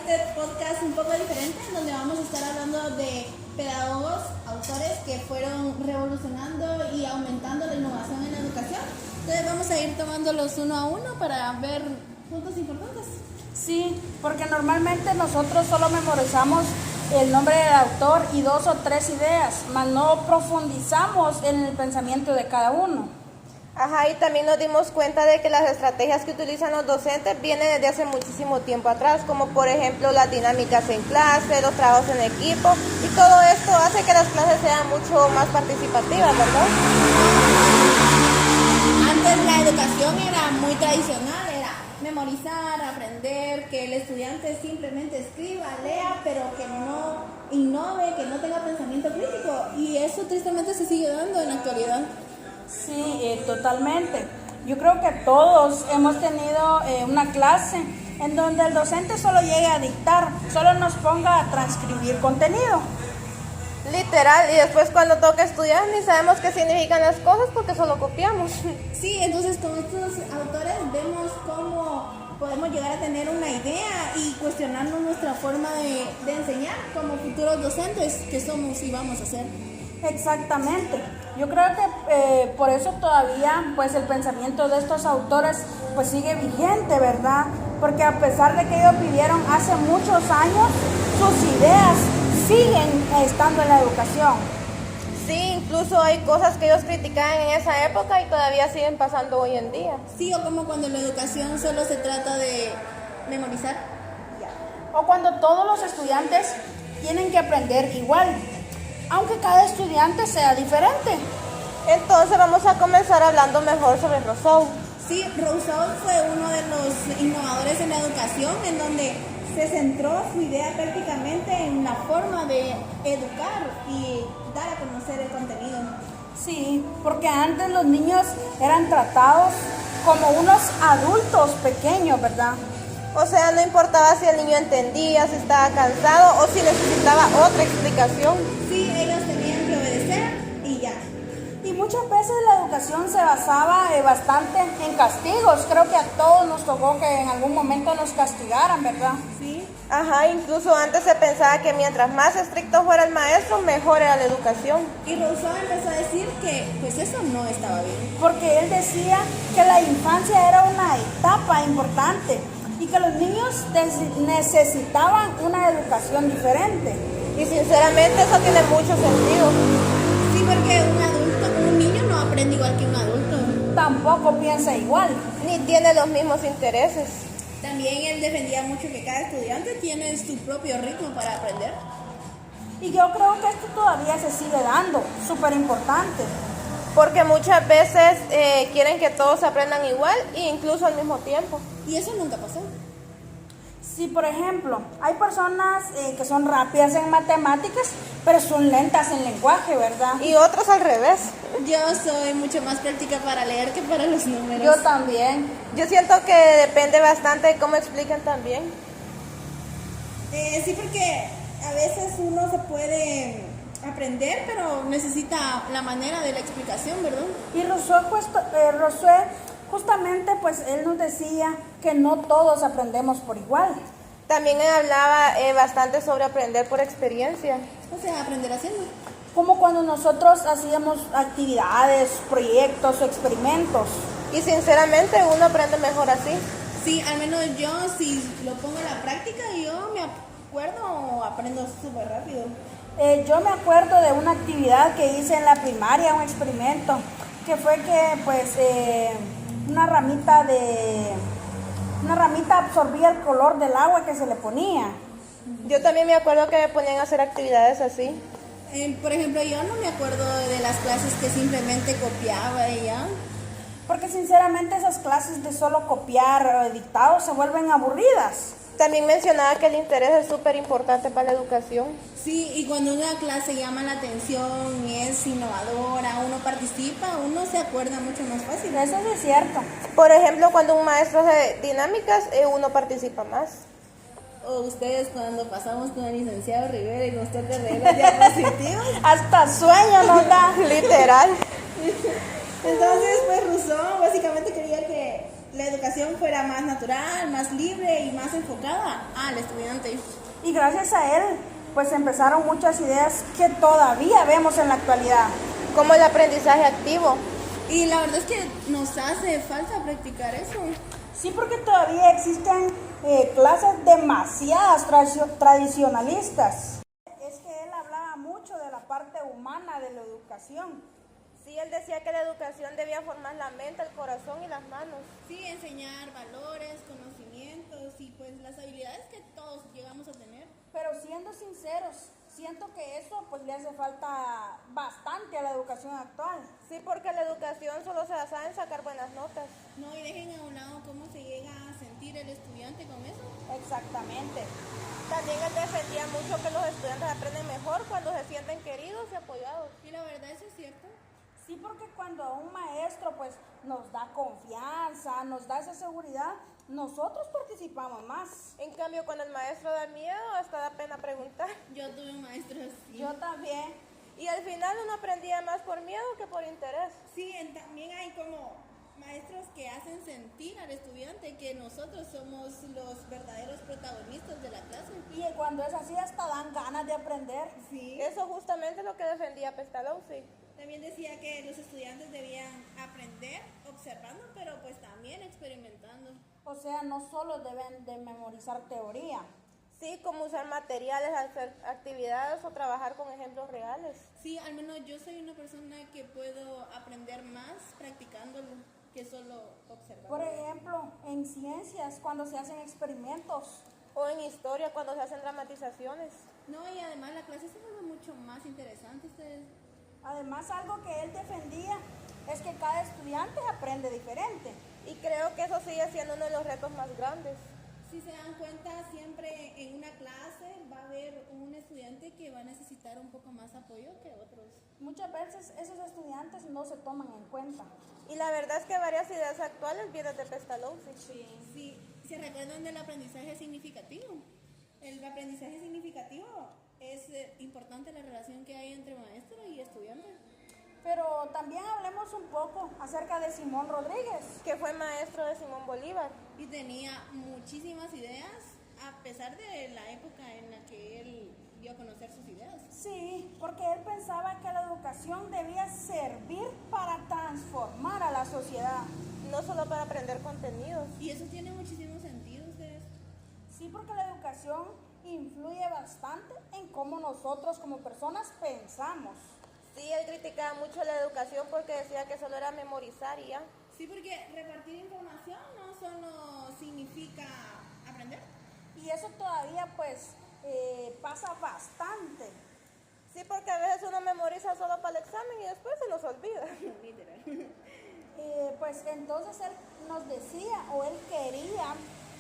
este podcast un poco diferente, donde vamos a estar hablando de pedagogos, autores que fueron revolucionando y aumentando la innovación en la educación. Entonces vamos a ir tomándolos uno a uno para ver puntos importantes. Sí, porque normalmente nosotros solo memorizamos el nombre del autor y 2 o 3 ideas, mas no profundizamos en el pensamiento de cada uno. Ajá, y también nos dimos cuenta de que las estrategias que utilizan los docentes vienen desde hace muchísimo tiempo atrás, como por ejemplo las dinámicas en clase, los trabajos en equipo, y todo esto hace que las clases sean mucho más participativas, ¿verdad? Antes la educación era muy tradicional, era memorizar, aprender, que el estudiante simplemente escriba, lea, pero que no innove, que no tenga pensamiento crítico, y eso tristemente se sigue dando en la actualidad. Sí, totalmente. Yo creo que todos hemos tenido una clase en donde el docente solo llegue a dictar, solo nos ponga a transcribir contenido. Literal, y después cuando toca estudiar ni sabemos qué significan las cosas porque solo copiamos. Sí, entonces con estos autores vemos cómo podemos llegar a tener una idea y cuestionarnos nuestra forma de enseñar como futuros docentes que somos y vamos a ser. Exactamente. Yo creo que por eso todavía pues el pensamiento de estos autores pues sigue vigente, ¿verdad? Porque a pesar de que ellos vivieron hace muchos años, sus ideas siguen estando en la educación. Sí, incluso hay cosas que ellos criticaban en esa época y todavía siguen pasando hoy en día. Sí, o como cuando la educación solo se trata de memorizar. O cuando todos los estudiantes tienen que aprender igual, aunque cada estudiante sea diferente. Entonces vamos a comenzar hablando mejor sobre Rousseau. Sí, Rousseau fue uno de los innovadores en la educación, en donde se centró su idea prácticamente en la forma de educar y dar a conocer el contenido. Sí, porque antes los niños eran tratados como unos adultos pequeños, ¿verdad? O sea, no importaba si el niño entendía, si estaba cansado o si necesitaba otra explicación. Sí, ellos tenían que obedecer y ya. Y muchas veces la educación se basaba bastante en castigos. Creo que a todos nos tocó que en algún momento nos castigaran, ¿verdad? Sí. Ajá, incluso antes se pensaba que mientras más estricto fuera el maestro, mejor era la educación. Y Rousseau empezó a decir que pues eso no estaba bien. Porque él decía que la infancia era una etapa importante y que los niños necesitaban una educación diferente. Y sinceramente eso tiene mucho sentido. Sí, porque un niño no aprende igual que un adulto. Tampoco piensa igual. Ni tiene los mismos intereses. También él defendía mucho que cada estudiante tiene su propio ritmo para aprender. Y yo creo que esto todavía se sigue dando, súper importante. Porque muchas veces quieren que todos aprendan igual e incluso al mismo tiempo. Y eso nunca pasó. Si, por ejemplo, hay personas que son rápidas en matemáticas, pero son lentas en lenguaje, ¿verdad? Y otros al revés. Yo soy mucho más práctica para leer que para los números. Yo también. Yo siento que depende bastante de cómo explican también. Sí, porque a veces uno se puede aprender, pero necesita la manera de la explicación, ¿verdad? Y Rousseau justamente, pues él nos decía que no todos aprendemos por igual. También él hablaba bastante sobre aprender por experiencia. O sea, aprender haciendo. Como cuando nosotros hacíamos actividades, proyectos o experimentos. Y sinceramente uno aprende mejor así. Sí, al menos yo, si lo pongo en la práctica, yo me acuerdo o aprendo súper rápido. Yo me acuerdo de una actividad que hice en la primaria, un experimento, que fue que pues una ramita absorbía el color del agua que se le ponía. Yo también me acuerdo que me ponían a hacer actividades así. Por ejemplo, yo no me acuerdo de las clases que simplemente copiaba y ya. Porque sinceramente esas clases de solo copiar dictados se vuelven aburridas. También mencionaba que el interés es súper importante para la educación. Sí, y cuando una clase llama la atención, es innovadora, uno participa, uno se acuerda mucho más fácil. Eso sí es cierto. Por ejemplo, cuando un maestro hace dinámicas, uno participa más. O ustedes cuando pasamos con el licenciado Rivera y nos toca leer las diapositivas. Hasta sueño nos da. Literal. Entonces, pues Rousseau básicamente quería que la educación fuera más natural, más libre y más enfocada al estudiante. Y gracias a él, pues empezaron muchas ideas que todavía vemos en la actualidad. Como el aprendizaje activo. Y la verdad es que nos hace falta practicar eso. Sí, porque todavía existen clases demasiadas tradicionalistas. Es que él hablaba mucho de la parte humana de la educación. Sí, él decía que la educación debía formar la mente, el corazón y las manos. Sí, enseñar valores, conocimientos y pues las habilidades que todos llegamos a tener. Pero siendo sinceros, siento que eso pues le hace falta bastante a la educación actual. Sí, porque la educación solo se basa en sacar buenas notas. No, y dejen a un lado cómo se llega a sentir el estudiante con eso. Exactamente. También él defendía mucho que los estudiantes aprenden mejor cuando se sienten queridos y apoyados. Y la verdad, eso es cierto. Sí, porque cuando un maestro pues nos da confianza, nos da esa seguridad, nosotros participamos más. En cambio, cuando el maestro da miedo, hasta da pena preguntar. Yo tuve un maestro así. Yo también. Y al final uno aprendía más por miedo que por interés. Sí, también hay como maestros que hacen sentir al estudiante que nosotros somos los verdaderos protagonistas de la clase. Y cuando es así hasta dan ganas de aprender. Sí. Eso justamente es lo que defendía Pestalozzi. También decía que los estudiantes debían aprender observando, pero pues también experimentando. O sea, no solo deben de memorizar teoría. Sí, como usar materiales, hacer actividades o trabajar con ejemplos reales. Sí, al menos yo soy una persona que puedo aprender más practicándolo que solo observando. Por ejemplo, en ciencias, cuando se hacen experimentos. O en historia, cuando se hacen dramatizaciones. No, y además la clase se vuelve mucho más interesante. Ustedes. Además, algo que él defendía es que cada estudiante aprende diferente. Y creo que eso sigue siendo uno de los retos más grandes. Si se dan cuenta, siempre en una clase va a haber un estudiante que va a necesitar un poco más apoyo que otros. Muchas veces esos estudiantes no se toman en cuenta. Y la verdad es que varias ideas actuales vienen de Pestalozzi. Sí, ¿se recuerdan del aprendizaje significativo? El aprendizaje significativo es importante la relación que hay entre maestro y estudiante. Pero también hablemos un poco acerca de Simón Rodríguez, Que fue maestro de Simón Bolívar. Y tenía muchísimas ideas, a pesar de la época en la que él dio a conocer sus ideas. Sí, porque él pensaba que la educación debía servir para transformar a la sociedad. No solo para aprender contenidos. Y eso tiene muchísimo sentido, ustedes. Sí, porque la educación influye bastante en cómo nosotros como personas pensamos. Sí, él criticaba mucho la educación porque decía que solo era memorizar y ya. Sí, porque repartir información no solo significa aprender. Y eso todavía pues pasa bastante. Sí, porque a veces uno memoriza solo para el examen y después se nos olvida. Literal. Pues entonces él nos decía o él quería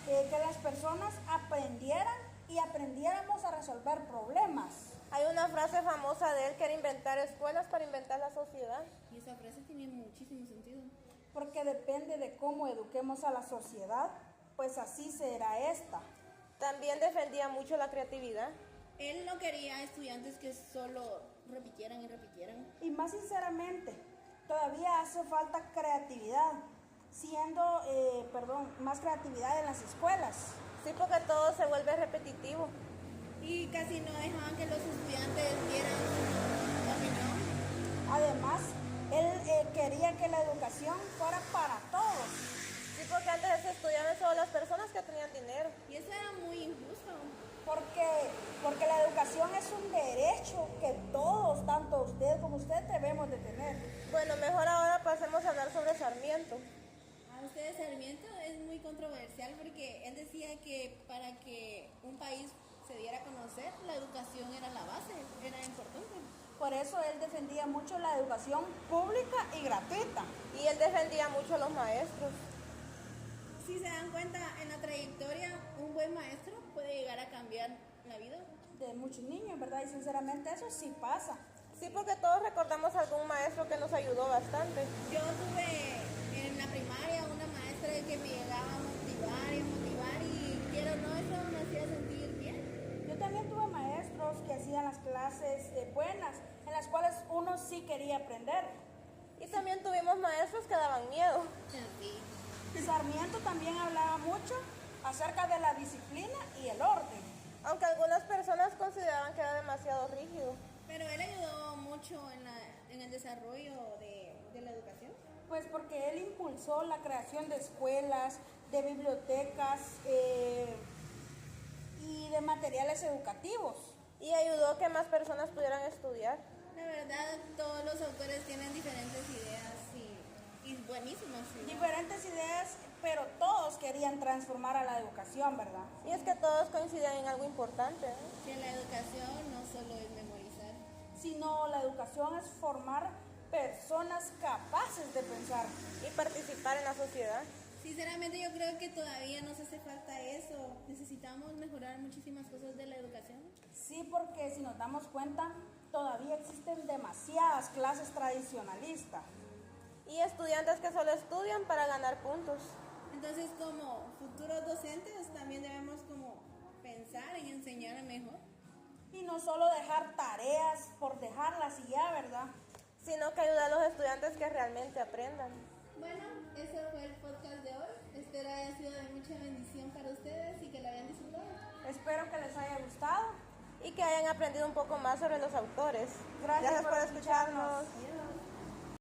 que las personas aprendieran y aprendiéramos a resolver problemas. Hay una frase famosa de él que era inventar escuelas para inventar la sociedad. Y esa frase tiene muchísimo sentido. Porque depende de cómo eduquemos a la sociedad, pues así será esta. También defendía mucho la creatividad. Él no quería estudiantes que solo repitieran y repitieran. Y más sinceramente, todavía hace falta creatividad, más creatividad en las escuelas. Sí, porque todo se vuelve repetitivo. Y casi no dejaban que los estudiantes dieran su opinión. Además, él quería que la educación fuera para todos. Sí, porque antes se estudiaban solo las personas que tenían dinero. Y eso era muy injusto. Porque la educación es un derecho que todos, tanto usted como usted, debemos de tener. Bueno, mejor ahora pasemos a hablar sobre Sarmiento. A ustedes Sarmiento es muy controversial porque él decía que para que un país se diera a conocer, la educación era la base, era importante. Por eso él defendía mucho la educación pública y gratuita. Y él defendía mucho a los maestros. Si se dan cuenta, en la trayectoria, un buen maestro puede llegar a cambiar la vida De muchos niños, ¿verdad? Y sinceramente eso sí pasa. Sí, porque todos recordamos a algún maestro que nos ayudó bastante. Yo tuve en la primaria una maestra que me llegaba a motivar y quiero o no, eso me hacía sentir bien. Yo también tuve maestros que hacían las clases buenas, en las cuales uno sí quería aprender. Y también tuvimos maestros que daban miedo. Sí. Sarmiento también hablaba mucho acerca de la disciplina y el orden. Aunque algunas personas consideraban que era demasiado rígido. Pero él ayudó mucho en el desarrollo de la educación. Pues porque él impulsó la creación de escuelas, de bibliotecas y de materiales educativos. Y ayudó a que más personas pudieran estudiar. La verdad, todos los autores tienen diferentes ideas y buenísimas. ¿Sí? Diferentes ideas, pero todos querían transformar a la educación, ¿verdad? Y es que todos coinciden en algo importante, ¿no? Que la educación no solo es memorizar. Sino la educación es formar personas capaces de pensar. Y participar en la sociedad. Sinceramente yo creo que todavía nos hace falta eso. Necesitamos mejorar muchísimas cosas de la educación. Sí, porque si nos damos cuenta, todavía existen demasiadas clases tradicionalistas. Y estudiantes que solo estudian para ganar puntos. Entonces, como futuros docentes, también debemos como pensar en enseñar mejor. Y no solo dejar tareas por dejarlas y ya, ¿verdad? Sino que ayudar a los estudiantes que realmente aprendan. Bueno, eso fue el podcast de hoy. Espero haya sido de mucha bendición para ustedes y que lo hayan disfrutado. Espero que les haya gustado. Y que hayan aprendido un poco más sobre los autores. Gracias por escucharnos. escucharnos. Adiós.